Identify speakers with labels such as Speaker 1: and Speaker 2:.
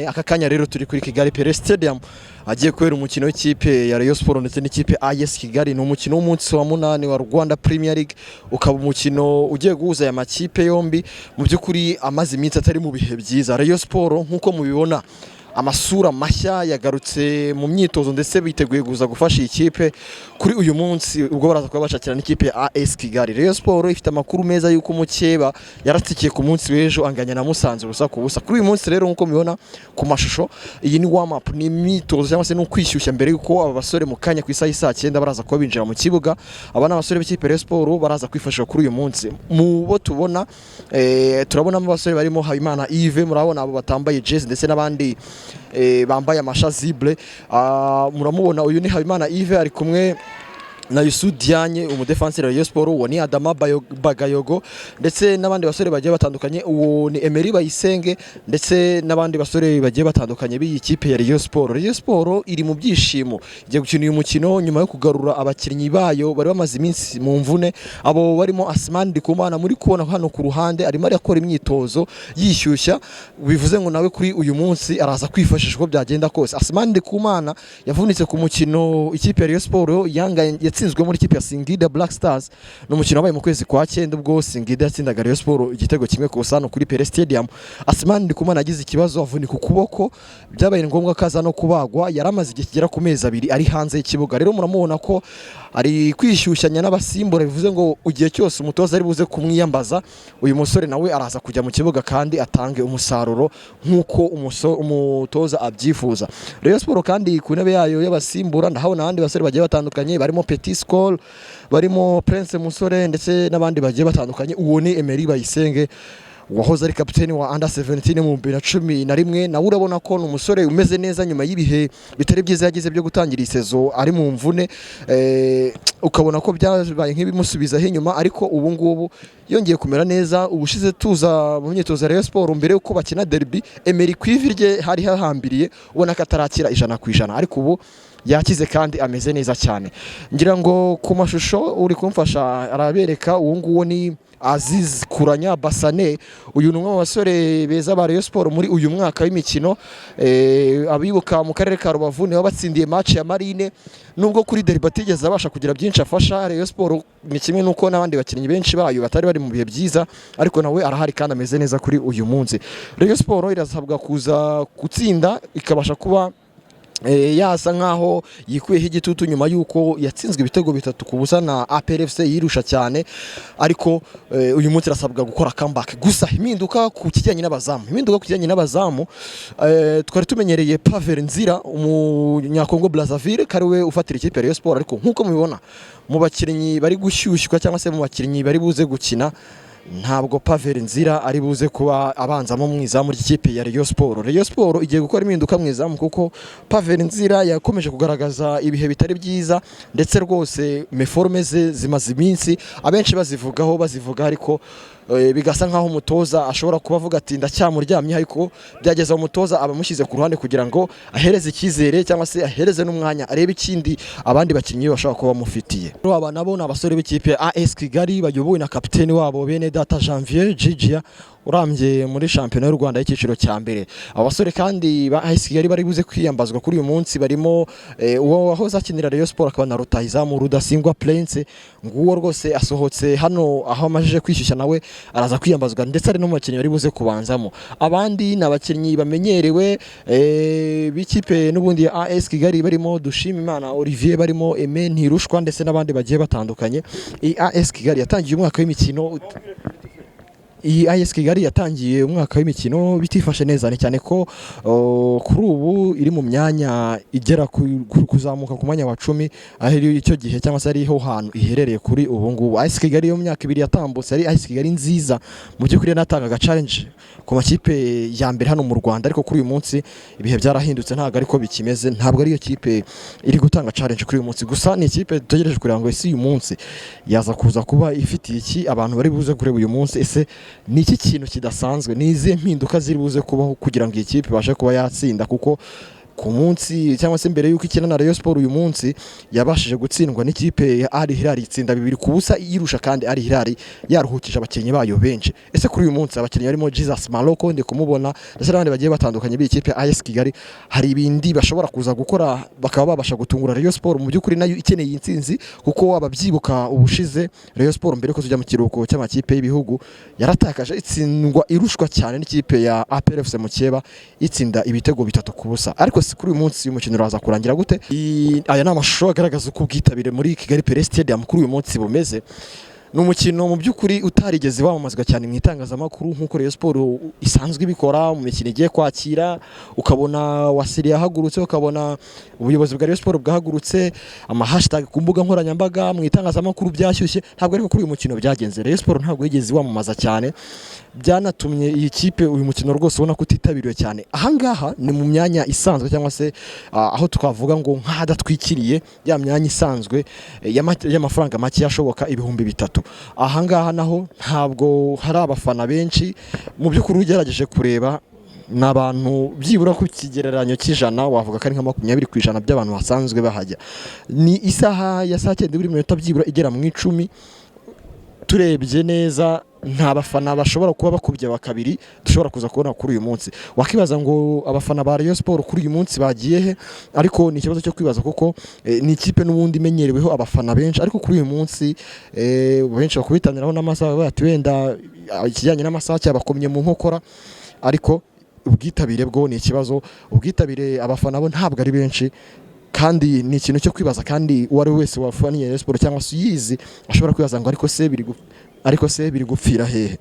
Speaker 1: aka kanya rero turi kuri Kigali Pele Stadium agiye kubera umukino w'ikipe ya Rayon Sport ndetse n'ikipe AS Kigali. Ni umukino w'umunsi wa 8 wa Rwanda Premier League, ukaba umukino ugiye guhuza aya makipe yombi. Mu by'ukuri amazi iminsi atari mu bihe byiza. Rayon Sport nkuko mubibona amasura mashya yagarutse mu myitozo ndetse biteguye guza gufasha ikipe kuri uyu munsi ubwo baraza kuba bashakira n'ikipe AS Kigali. Rayon Sport ifite amakuru meza yuko umukeba yaratikiye ku munsi w'ejo anganya na Musanze ubusa ku busa. Kuri uyu munsi rero nkuko mubibona ku mashusho, iyi ni warm up, ni imyitozo cyangwa se no kwishyushya mbere yuko aba basore mu kanya ku isaha y'isa 9 baraza kuba binjira mu kibuga. Aba n'abasore b'ikipe Rayon Sport baraza kwifashisha kuri uyu munsi. Mu bo tubona turabona abasore barimo Habimana Yves, murabona abo batambaye jezi ndetse n'abandi bambaye amashazible. Muramubona uyu ni Habimana Yves ari kumwe na Yusu Dianye umudefenseur wa Rayon Sport, uwo ni Adama Bagayogo ndetse n'abandi basore bagiye batandukanye. Uwo ni Emery Bayisenge ndetse n'abandi basore bagiye batandukanye b'iyi kipe ya Rayon Sport. Rayon Sport iri mu byishimo igiye gukina uyu mukino nyuma yo kugarura abakinnyi bayo bari bamaze iminsi mu mvune. Abo barimo Asmani Ndikumana muri kubona hano ku ruhande arimo akora imyitozo yishyushya, bivuze ngo nawe kuri uyu munsi araza kwifashisha uko byagenda kose. Asmani Ndikumana yavunitse ku mukino ikipe ya Rayon Sport yatsinzwe muri ikipe ya Singida Black Stars. No mukino wabaye mu kwezi kwa 9 ubwo Singida yatsindaga Rayon Sport igitego kimwe ku busa kuri Pele Stadium. Asmani Ndikumana agize ikibazo avunika ukuboko, byabaye ngombwa kaza no kubagwa. Yaramaze igihe kigera ku mezi 2 ari hanze y'ikibuga. Rero muramubona ko ari kwishyushyanya n'abasimbura, bivuze ngo ugiye cyose umutoza ari buze kumwiyambaza uyu musore nawe araza kujya mu kibuga kandi atange umusaruro nkuko umutoza abyifuza. Rayon Sport kandi ku ntebe yayo y'abasimbura ndahabona abandi basore bagiye batandukanye barimo Petit Skol, barimo Prince Musore ndetse n'abandi bagiye batandukanye. Uwo ni Emery Bayisenge wahoze ari kapiteni wa under 17 mu 2011. nawe urabona ko ni umusore umeze neza nyuma y'ibihe bitari byiza yagize byo gutangira isezo ari mu mvune, ukabona ko byabaye nk'ibimusubiza inyuma, ariko ubu ngubu yongeye kumera neza. Ubushize tuza mu myitozo ya Rayon Sport mbere yuko bakina derby, Emery kwivirye hari hahambiriye ubona ko atarakira 100%, ariko ubu yakize kandi ameze neza cyane. Ngira ngo ku mashusho uri kumfasha arabereka uwo nguwo ni Aziz Kuranya Basane. Uyu ni umwe mu basore beza ba Rayon Sport muri uyu mwaka w'imikino. Abibuka mu karere ka Rubavu niho batsindiye match ya Marine, nubwo kuri derby batigeze abasha kugira byinshi afasha Rayon Sport. Ni kimwe nuko n'abandi bakinnyi benshi bayo batari bari mu bihe byiza, ariko nawe arahari kandi ameze neza kuri uyu munsi. Rayon Sport irasabwa kuza gutsinda ikabasha kuba yasa nkaho yikuyeho igitutu nyuma yuko yatsinzwe ibitego 3 ku busa na APR FC yirusha cyane, ariko uyu munsi irasabwa gukora comeback. Gusa impinduka ku kijyanye n'abazamu, twari tumenyereye Pavel Nzira umunyakongo Brazzaville kariwe ufatira ikipe ya Rayon Sport, ariko nkuko mubibona mu bakinnyi bari gushyushywa cyangwa se mu bakinnyi bari buze gukina, ntabwo Pavel Nzira ari buze kuba abanzamo mu izamu ry'ikipe ya Rayon Sport. Rayon Sport igiye gukora impinduka mu izamu kuko Pavel Nzira yakomeje kugaragaza ibihe bitari byiza, ndetse rwose meforme ze zimaze iminsi abenshi bazivuga ariko bigasa nkaho umutoza ashobora kuba avuga ati ndacyamuryamye, ariko byageza umutoza abamushyize ku ruhande kugira ngo ahereze icyizere cyangwa se ahereze n'umwanya arebe ikindi abandi bakinnyi bashobora kuba bamufitiye. Aba nabo ni abasore b'ikipe AS Kigali bayobowe na kapiteni wabo Benedata Janvier Gigia urambye muri shampiyona y'u Rwanda y'icyiciro cya mbere. Abasore kandi ba AS Kigali bari buze kwiyambazwa kuri uyu munsi barimo uwo wahoze akinira Rayon Sport akaba na rutahizamu Rudasingwa Prince. Nguwo rwose asohotse hano aho amajije kwishyushya nawe araza kwiyambazwa, ndetse ari no mu bakinnyi bari buze kubanzamo. Abandi ni abakinnyi bamenyerewe b'ikipe n'ubundi ya AS Kigali barimo Dushimimana Olivier, barimo Aime Ntirushwa ndetse n'abandi bagiye batandukanye. AS Kigali yatangiye umwaka w'imikino AS Kigali yatangiye umwaka w'imikino bitifashe neza, cyane ko kuri ubu iri mu myanya igera kuzamuka ku mwanya wa 10 aho icyo gihe cyangwa se ariho hantu iherereye kuri ubu ngubu. AS Kigali yo myaka 2 yatambutse ari AS Kigali nziza mu by'ukuri, yanatangaga challenge ku makipe ya mbere hano mu Rwanda, ariko kuri uyu munsi ibihe byarahindutse ntabwo ariko bikimeze, ntabwo ariyo kipe iri gutanga challenge kuri uyu munsi. Gusa ni ikipe dutegereje kugira ngo isi uyu munsi yaza kuza kuba ifitiye iki abantu bari buze kureba uyu munsi, ese ni iki kintu kidasanzwe, ni izihe mpinduka ziri buze kubaho kugira ngo iyi kipe ibashe kuba yatsinda, kuko ku munsi cyangwa se mbere yuko ikina na Rayon Sport uyu munsi yabashije gutsindwa n'ikipe ya Al Hilal itsinda 2-0 yirusha kandi Al Hilal yaruhukije abakinnyi bayo benshi. Ese kuri uyu munsi abakinnyi barimo Jesus Maloko ndi kumubona ndetse n'abandi bagiye batandukanye b'ikipe AS Kigali hari ibindi bashobora kuza gukora bakaba babasha gutungura Rayon Sport mu by'ukuri nayo ikeneye intsinzi kuko ababyibuka ubushize Rayon Sport mbere ko tujya mu kiruhuko cy'amakipe y'ibihugu yaratakaje itsindwa irushwa cyane n'ikipe ya APR FC Mukeba itsinda ibitego 3-0. Ariko kuri uyu munsi umukino uraza kurangira gute? Aya ni amashusho agaragaza uko ubwitabire muri Kigali Pele Stadium kuri uyu munsi bumeze. Ni umukino mu by'ukuri utarigeze wamamazwa cyane mu itangazamakuru nk'uko Rayon Sport isanzwe ibikora mu mikino igiye kwakira, ukabona wasiri yahagurutse, ukabona ubuyobozi bwa Rayon Sport bwahagurutse, #hashtag ku mbuga nkoranyambaga mu itangazamakuru byashyushye. Ntabwo ariko kuri uyu mukino byagenze. Rayon Sport ntabwo yigeze wamamaza cyane, byanatumye iyi kipe uyu mukino rwose ubona kutitabiriwe cyane. Ahangaha ni mu myanya isanzwe cyangwa se aho twavuga ngo nk'adatwikiriye ya myanya isanzwe y'amafaranga make yashoboka 3,000. Ahangaha naho ntabwo hari abafana benshi, mu by'ukuri ugerageje kureba n'abantu byibura ku kigereranyo cy'ijana wavuga ko ari nka 20% by'abantu basanzwe bahajya. Ni isaha ya 9:00 byibura igera mu 10. Turebye neza nta bafana bashobora kuba bakubye bakabiri dushobora kuza kubona kuri uyu munsi. Wakibaza ngo abafana ba Rayon Sport kuri uyu munsi bagiye he, ariko ni ikibazo cyo kwibaza kuko ni ikipe n'ubundi imenyereweho abafana benshi, ariko kuri uyu munsi benshi bakubitaniraho n'amasaha bati wenda ikijyanye n'amasaha cyabakomye mu nkokora, ariko ubwitabire bwo ni ikibazo. Ubwitabire abafana bo ntabwo ari benshi kandi ni ikintu cyo kwibaza, kandi uwari wese wafaniye Rayon Sport cyangwa se uyizi ashobora kwibaza ngo ariko se biri gupfira hehe.